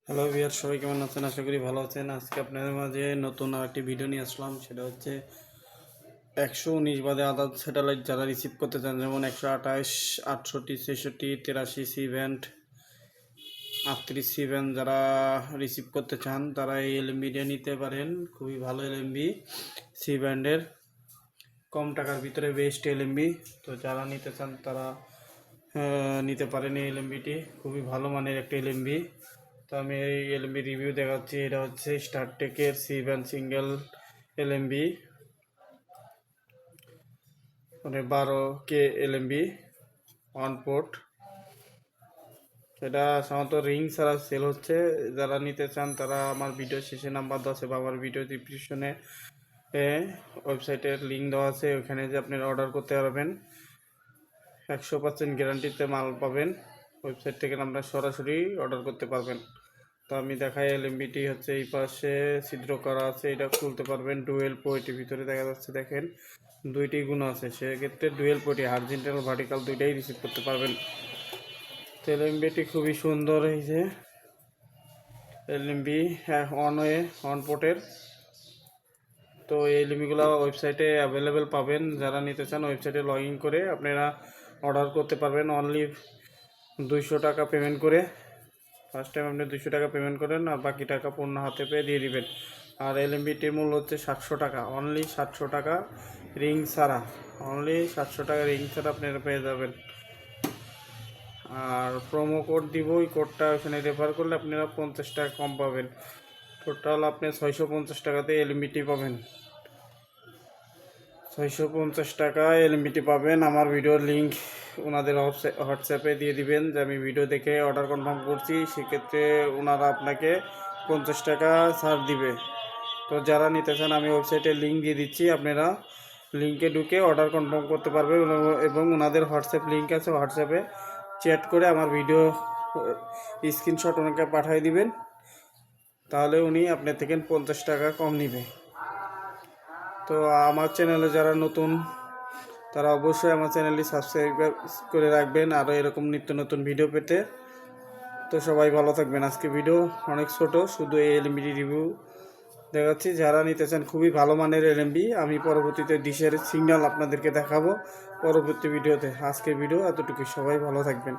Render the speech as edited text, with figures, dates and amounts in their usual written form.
Hello viewer, সবাই কেমন আছেন? আশা করি ভালো আছেন। আজকে আপনাদের মাঝে নতুন আরেকটি ভিডিও নিয়ে আসলাম। সেটা হচ্ছে 119 বাদে আদার স্যাটেলাইট যারা রিসিভ করতে চান, যেমন 128, 68, 66, 83 সি ব্যান্ড, 38 সি ব্যান্ড যারা রিসিভ করতে চান তারা এই এলএমবিটা নিতে পারেন। খুবই ভালো এলএমবি, সি ব্যান্ডের কম টাকার ভিতরে বেস্ট এলএমবি। তো যারা নিতে চান তারা নিতে পারেন এই এলএমবিটি। খুবই ভালো মানের একটা এলএমবি। তো আমি এই এলএমবি রিভিউ দেখাচ্ছি। এটা হচ্ছে স্টারটেকের সি ব্যান্ড সিঙ্গেল এলএমবি, মানে 12K এলএমবি ওয়ান পোর্ট। এটা সাধারণত রিং ছাড়া সেল হচ্ছে। যারা নিতে চান তারা আমার ভিডিও শেষে নাম্বার দেওয়া আছে বা আমার ভিডিও ডিসক্রিপশনে ওয়েবসাইটের লিঙ্ক দেওয়া আছে, ওখানে যে আপনারা অর্ডার করতে পারবেন। 100% গ্যারান্টিতে মাল পাবেন। ওয়েবসাইট থেকে আপনারা সরাসরি অর্ডার করতে পারবেন। তো আমি দেখাই, এলএমবিটি হচ্ছে এই পাশে ছিদ্র করা আছে, এটা খুলতে পারবেন। ডুয়েল পোর্টের ভিতরে দেখা যাচ্ছে, দেখেন দুইটি গুণ আছে, সেক্ষেত্রে ডুয়েল পোর্টে হরিজন্টাল ভার্টিক্যাল দুইটাই রিসিভ করতে পারবেন। তো এলএমবিটি খুবই সুন্দর হয়েছে। এলএমবি অন ওয়ে অন পোর্টের। তো এই এলএমবিগুলো ওয়েবসাইটে অ্যাভেলেবেল পাবেন। যারা নিতে চান ওয়েবসাইটে লগ ইন করে আপনারা অর্ডার করতে পারবেন। অনলি 200 টাকা পেমেন্ট করে। ফার্স্ট টাইম আপনি 200 টাকা পেমেন্ট করেন আর বাকি টাকা পূর্ণ হাতে পেয়ে দিয়ে দিবেন। আর এলএমবিটির মূল্য হচ্ছে 700 টাকা, অনলি 700 টাকা রিং ছাড়া। অনলি 700 টাকা রিং ছাড়া আপনারা পেয়ে যাবেন। আর প্রোমো কোড দিব, ওই কোডটা ওখানে রেফার করলে আপনারা 50 টাকা কম পাবেন। টোটাল আপনি 650 টাকাতে এলএমবিটি পাবেন। 650 টাকা এলএমবিটি পাবেন। আমার ভিডিওর লিঙ্ক ওনাদের হোয়াটসঅ্যাপে দিয়ে দিবেন যে আমি ভিডিও দেখে অর্ডার কনফার্ম করছি, সেক্ষেত্রে ওনারা আপনাকে 50 টাকা ছাড় দিবে। তো যারা নিতে চান আমি ওয়েবসাইটের লিঙ্ক দিয়ে দিচ্ছি, আপনারা লিঙ্কে ঢুকে অর্ডার কনফার্ম করতে পারবেন এবং ওনাদের হোয়াটসঅ্যাপ লিঙ্ক আছে, হোয়াটসঅ্যাপে চ্যাট করে আমার ভিডিও স্ক্রিনশট ওনাকে পাঠিয়ে দিবেন। তাহলে উনি আপনার থেকে 50 টাকা কম নেবে। তো আমার চ্যানেলে যারা নতুন তারা অবশ্যই আমার চ্যানেলটি সাবস্ক্রাইব করে রাখবেন আরও এরকম নিত্য নতুন ভিডিও পেতে। তো সবাই ভালো থাকবেন। আজকে ভিডিও অনেক ছোট, শুধু এই এলএমবি রিভিউ দেখাচ্ছি। যারা নিতে চান খুবই ভালো মানের এলএমবি, আমি পরবর্তীতে ডিশের সিগন্যাল আপনাদেরকে দেখাবো পরবর্তী ভিডিওতে। আজকের ভিডিও এতটুকুই, সবাই ভালো থাকবেন।